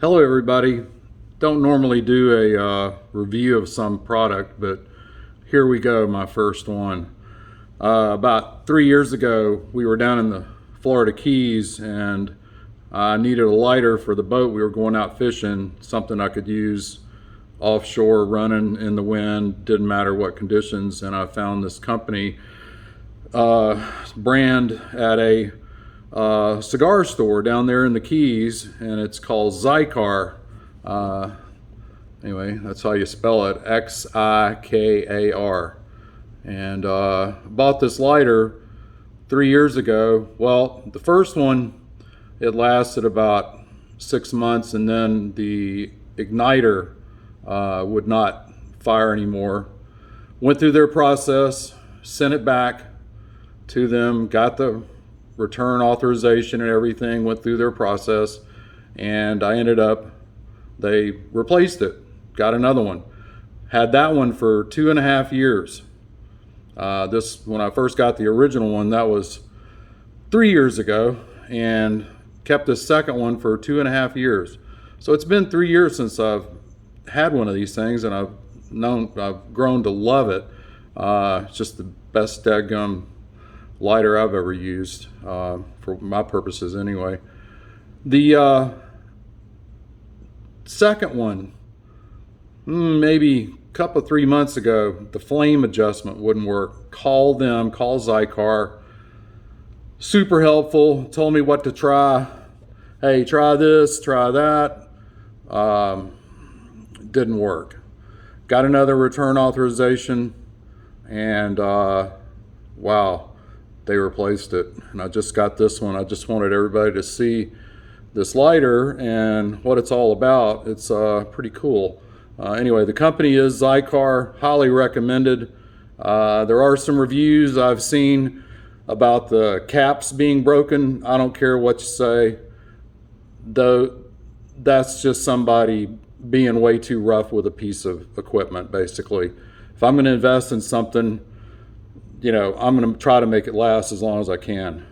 Hello everybody. Don't normally do a review of some product, but here we go, my first one. About 3 years ago, we were down in the Florida Keys and I needed a lighter for the boat. We were going out fishing, something I could use offshore, running in the wind, didn't matter what conditions, and I found this company brand at a cigar store down there in the Keys, and it's called Xikar. Anyway, that's how you spell it, Xikar. And bought this lighter 3 years ago. Well, the first one, it lasted about 6 months, and then the igniter would not fire anymore. Went through their process, sent it back to them, got the return authorization and everything, went through their process, and they replaced it, got another one. Had that one for 2.5 years. When I first got the original one, that was 3 years ago, and kept the second one for 2.5 years. So it's been 3 years since I've had one of these things, and I've grown to love it. It's just the best dadgum lighter I've ever used, for my purposes anyway. The second one, maybe a couple 3 months ago, the flame adjustment wouldn't work. Call Xikar. Super helpful, told me what to try. Hey, try this, try that. Didn't work. Got another return authorization, and wow, they replaced it. And I just got this one. I just wanted everybody to see this lighter and what it's all about. It's pretty cool. Anyway, the company is Xikar, highly recommended. There are some reviews I've seen about the caps being broken. I don't care what you say, though. That's just somebody being way too rough with a piece of equipment, basically. If I'm going to invest in something, I'm going to try to make it last as long as I can.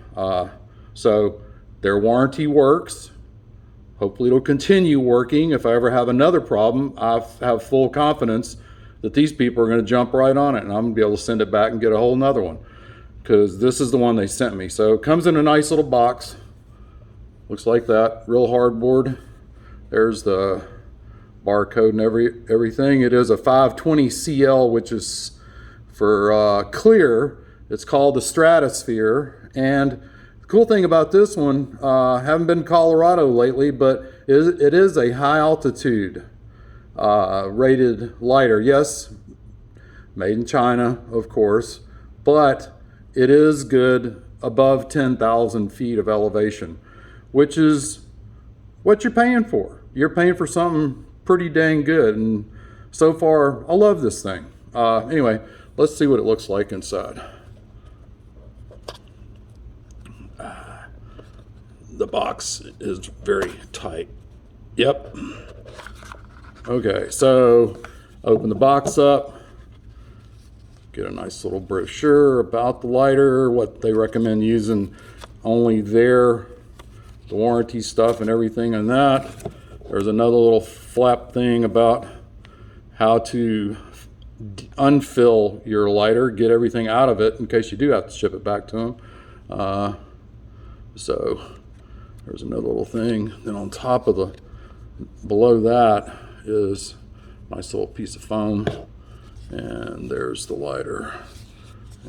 So their warranty works. Hopefully it'll continue working. If I ever have another problem, I have full confidence that these people are going to jump right on it, and I'm going to be able to send it back and get a whole nother one, because this is the one they sent me. So it comes in a nice little box. Looks like that, real hardboard. There's the barcode and everything. It is a 520 CL, which is for clear. It's called the Stratosphere. And the cool thing about this one, haven't been to Colorado lately, but it is a high altitude rated lighter. Yes, made in China, of course, but it is good above 10,000 feet of elevation, which is what you're paying for. You're paying for something pretty dang good, and so far I love this thing. Anyway, let's see what it looks like inside. The box is very tight. Yep. Okay, so open the box up, get a nice little brochure about the lighter, what they recommend using only there, the warranty stuff and everything on that. There's another little flap thing about how to unfill your lighter, get everything out of it in case you do have to ship it back to them. So there's another little thing. Then on top of below that is a nice little piece of foam, and there's the lighter.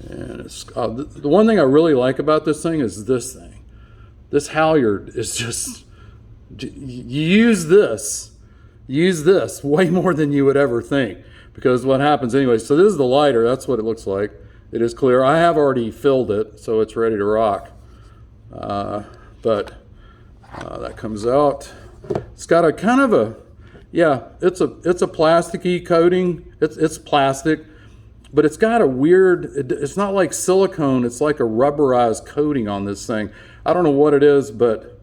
And it's the one thing I really like about this thing is this thing. This halyard is just, use this way more than you would ever think, because what happens anyway. So this is the lighter. That's what it looks like. It is clear. I have already filled it, so it's ready to rock. But that comes out. It's got a kind of a, it's a plasticky coating. It's plastic, but it's got a weird, it's not like silicone. It's like a rubberized coating on this thing. I don't know what it is, but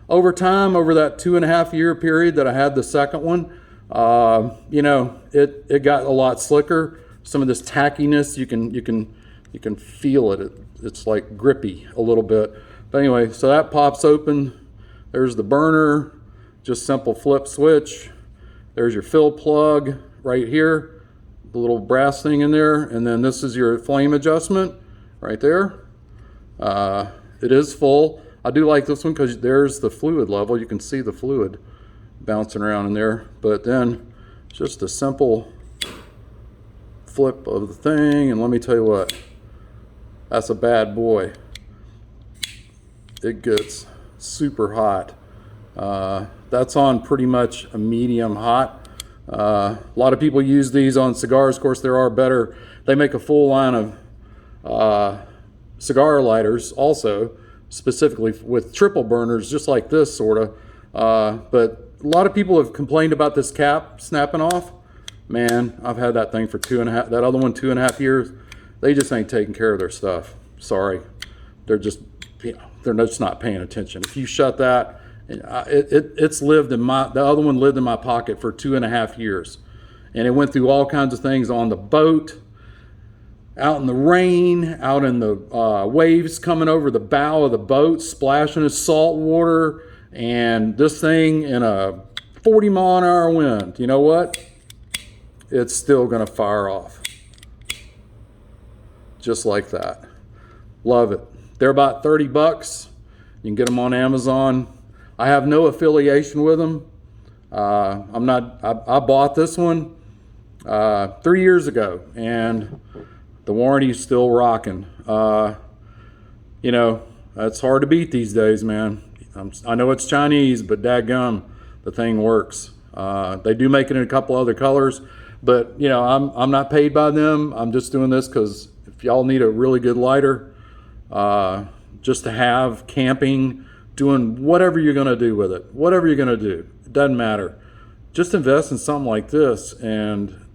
over time, over that 2.5 year period that I had the second one, it got a lot slicker. Some of this tackiness, you can feel it. It's like grippy a little bit. But anyway, so that pops open. There's the burner. Just simple flip switch. There's your fill plug right here, the little brass thing in there, and then this is your flame adjustment right there. It is full. I do like this one because there's the fluid level. You can see the fluid bouncing around in there. But then just a simple flip of the thing, and let me tell you what, that's a bad boy. It gets super hot. That's on pretty much a medium hot. A lot of people use these on cigars. Of course, there are better. They make a full line of cigar lighters also, specifically with triple burners, just like this sort of. But a lot of people have complained about this cap snapping off. Man, I've had that thing for 2.5, that other one 2.5 years. They just ain't taking care of their stuff. Sorry. They're just, they're just not paying attention. If you shut that, it's lived in the other one lived in my pocket for 2.5 years. And it went through all kinds of things on the boat, out in the rain, out in the waves coming over the bow of the boat, splashing in salt water, and this thing in a 40-mile-an-hour wind. You know what? It's still gonna fire off. Just like that. Love it. They're about 30 bucks. You can get them on Amazon. I have no affiliation with them. I bought this one 3 years ago, and the warranty's still rocking. You know, it's hard to beat these days, man. I know it's Chinese, but dadgum, the thing works. They do make it in a couple other colors, but you know, I'm not paid by them. I'm just doing this because if y'all need a really good lighter, just to have camping, doing whatever you're gonna do with it, whatever you're gonna do, it doesn't matter. Just invest in something like this, and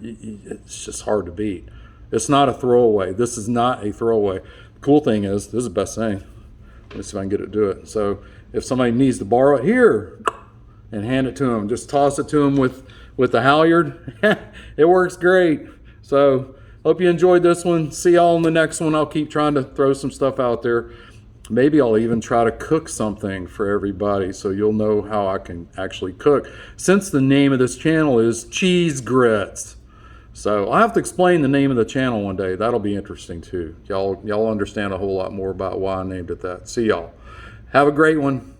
it's just hard to beat. It's not a throwaway. This is not a throwaway. The cool thing is, this is the best thing. Let's see if I can get it to do it. So if somebody needs to borrow it, here, and hand it to them, just toss it to them with the halyard. It works great. So hope you enjoyed this one. See y'all in the next one. I'll keep trying to throw some stuff out there. Maybe I'll even try to cook something for everybody so you'll know how I can actually cook. Since the name of this channel is Cheese Grits. So I'll have to explain the name of the channel one day. That'll be interesting too. Y'all understand a whole lot more about why I named it that. See y'all. Have a great one.